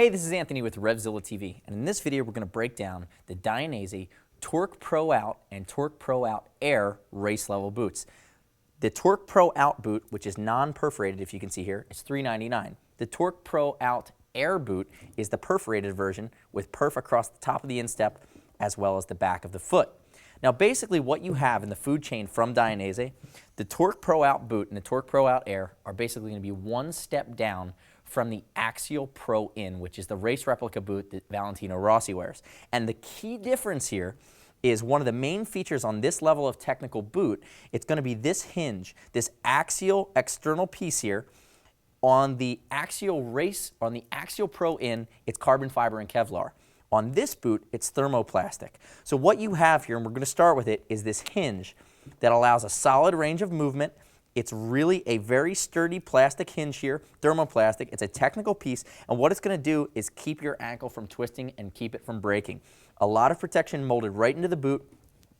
Hey, this is Anthony with RevZilla TV, and in this video we're going to break down the Dainese Torque Pro Out and Torque Pro Out Air race level boots. The Torque Pro Out boot, which is non-perforated, if you can see here, is $3.99. The Torque Pro Out Air boot is the perforated version with perf across the top of the instep as well as the back of the foot. Now basically what you have in the food chain from Dainese, the Torque Pro Out boot and the Torque Pro Out Air are basically going to be one step down from the Axial Pro In, which is the race replica boot that Valentino Rossi wears. And the key difference here is one of the main features on this level of technical boot, it's going to be this hinge, this axial external piece here. On the Axial Pro In, it's carbon fiber and Kevlar. On this boot, it's thermoplastic. So what you have here, and we're going to start with it, is this hinge that allows a solid range of movement. It's really a very sturdy plastic hinge here, thermoplastic. It's a technical piece, and what it's going to do is keep your ankle from twisting and keep it from breaking. A lot of protection molded right into the boot.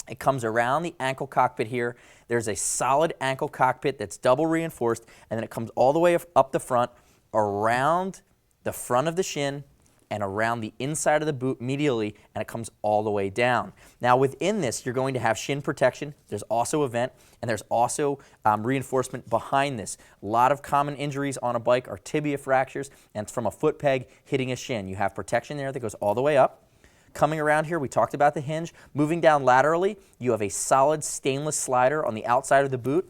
It comes around the ankle cockpit here. There's a solid ankle cockpit that's double reinforced, and then it comes all the way up the front, around the front of the shin, and around the inside of the boot medially, and it comes all the way down. Now within this, you're going to have shin protection. There's also a vent, and there's also reinforcement behind this. A lot of common injuries on a bike are tibia fractures, and it's from a foot peg hitting a shin. You have protection there that goes all the way up. Coming around here, we talked about the hinge. Moving down laterally, you have a solid stainless slider on the outside of the boot.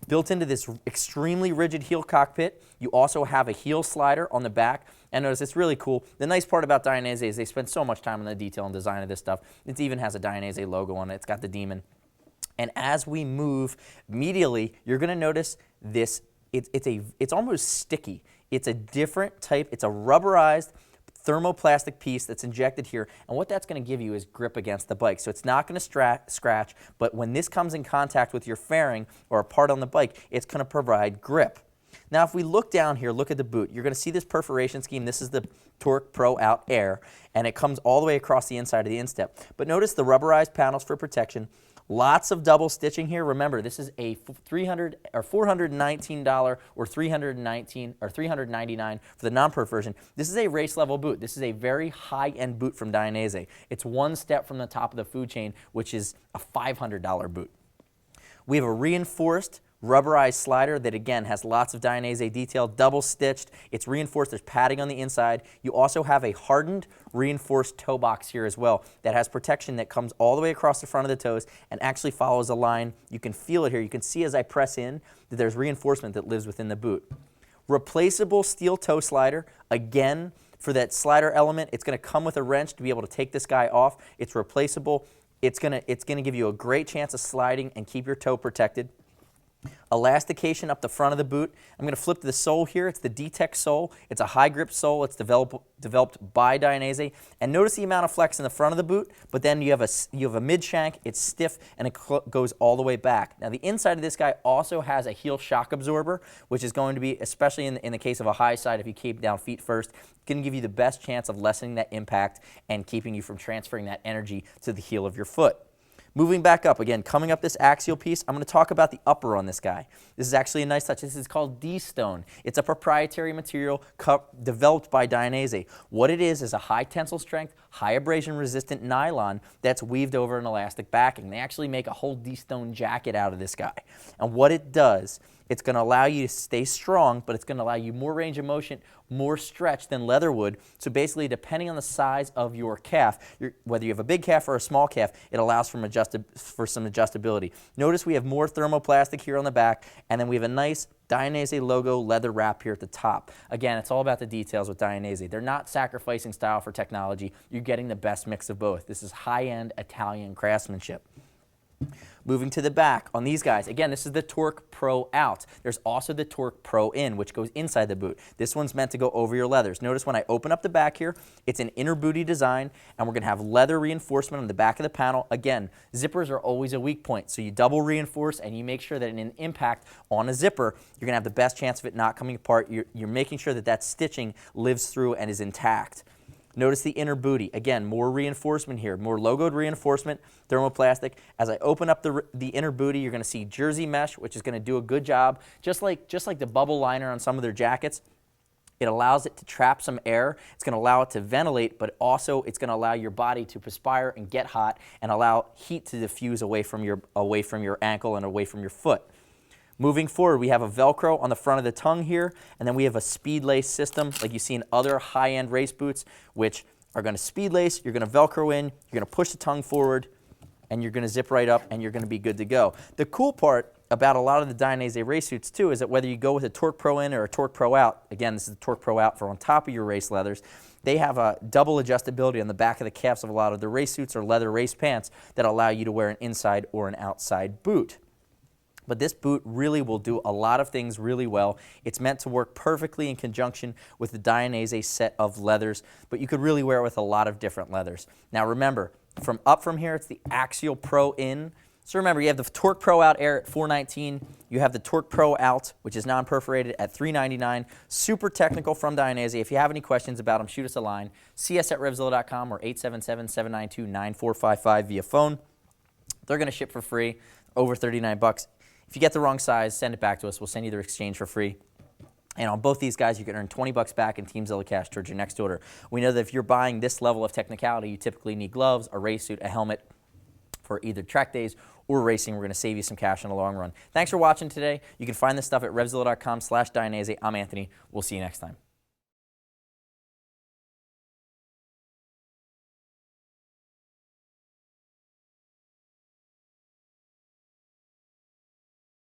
Built into this extremely rigid heel cockpit, you also have a heel slider on the back. And notice it's really cool. The nice part about Dainese is they spend so much time on the detail and design of this stuff. It even has a Dainese logo on it. It's got the demon. And as we move medially, you're going to notice this. It's almost sticky. It's a different type. It's a rubberized thermoplastic piece that's injected here, and what that's going to give you is grip against the bike. So it's not going to scratch, but when this comes in contact with your fairing or a part on the bike, it's going to provide grip. Now if we look down here, look at the boot, you're going to see this perforation scheme. This is the Torque Pro Out Air, and it comes all the way across the inside of the instep. But notice the rubberized panels for protection. Lots of double stitching here. Remember, this is a $419 or $399 for the non-perf version. This is a race level boot. This is a very high-end boot from Dainese. It's one step from the top of the food chain, which is a $500 boot. We have a reinforced rubberized slider that again has lots of Dainese detail, double stitched. It's reinforced. There's padding on the inside. You also have a hardened reinforced toe box here as well that has protection that comes all the way across the front of the toes and actually follows a line. You can feel it here. You can see as I press in that there's reinforcement that lives within the boot. Replaceable steel toe slider. Again, for that slider element, it's going to come with a wrench to be able to take this guy off. It's replaceable. It's going to give you a great chance of sliding and keep your toe protected. Elastication up the front of the boot. I'm going to flip to the sole here. It's the D-Tech sole. It's a high grip sole. It's developed by Dainese. And notice the amount of flex in the front of the boot, but then you have a mid shank. It's stiff and it goes all the way back. Now the inside of this guy also has a heel shock absorber, which is going to be, especially in the case of a high side, if you keep down feet first, going to give you the best chance of lessening that impact and keeping you from transferring that energy to the heel of your foot. Moving back up, again, coming up this axial piece, I'm going to talk about the upper on this guy. This is actually a nice touch. This is called D-Stone. It's a proprietary material developed by Dainese. What it is a high tensile strength, high abrasion resistant nylon that's weaved over an elastic backing. They actually make a whole D-Stone jacket out of this guy. And what it does, it's going to allow you to stay strong, but it's going to allow you more range of motion, more stretch than leather would. So basically, depending on the size of your calf, whether you have a big calf or a small calf, it allows for some adjustability. Notice we have more thermoplastic here on the back, and then we have a nice Dainese logo leather wrap here at the top. Again, it's all about the details with Dainese. They're not sacrificing style for technology. You're getting the best mix of both. This is high-end Italian craftsmanship. Moving to the back on these guys, again, this is the Torque Pro Out. There's also the Torque Pro In, which goes inside the boot. This one's meant to go over your leathers. Notice when I open up the back here, it's an inner booty design, and we're going to have leather reinforcement on the back of the panel. Again, zippers are always a weak point, so you double reinforce and you make sure that in an impact on a zipper, you're going to have the best chance of it not coming apart. You're making sure that that stitching lives through and is intact. Notice the inner booty. Again, more reinforcement here, more logoed reinforcement, thermoplastic. As I open up the inner booty, you're going to see jersey mesh, which is going to do a good job, just like the bubble liner on some of their jackets. It allows it to trap some air. It's going to allow it to ventilate, but also it's going to allow your body to perspire and get hot and allow heat to diffuse away from your ankle and away from your foot. Moving forward, we have a Velcro on the front of the tongue here, and then we have a Speedlace system like you see in other high-end race boots, which are going to Speedlace, you're going to Velcro in, you're going to push the tongue forward, and you're going to zip right up, and you're going to be good to go. The cool part about a lot of the Dainese race suits too is that whether you go with a Torque Pro in or a Torque Pro out, again, this is the Torque Pro out for on top of your race leathers, they have a double adjustability on the back of the calves of a lot of the race suits or leather race pants that allow you to wear an inside or an outside boot. But this boot really will do a lot of things really well. It's meant to work perfectly in conjunction with the Dainese set of leathers, but you could really wear it with a lot of different leathers. Now remember, from here, it's the Axial Pro in. So remember, you have the Torque Pro Out Air at $419. You have the Torque Pro Out, which is non-perforated, at $399. Super technical from Dainese. If you have any questions about them, shoot us a line. See us at RevZilla.com or 877-792-9455 via phone. They're going to ship for free, over $39. If you get the wrong size, send it back to us. We'll send you the exchange for free. And on both these guys, you can earn $20 back in Team Zilla cash towards your next order. We know that if you're buying this level of technicality, you typically need gloves, a race suit, a helmet for either track days or racing. We're going to save you some cash in the long run. Thanks for watching today. You can find this stuff at RevZilla.com/Dainese. I'm Anthony. We'll see you next time.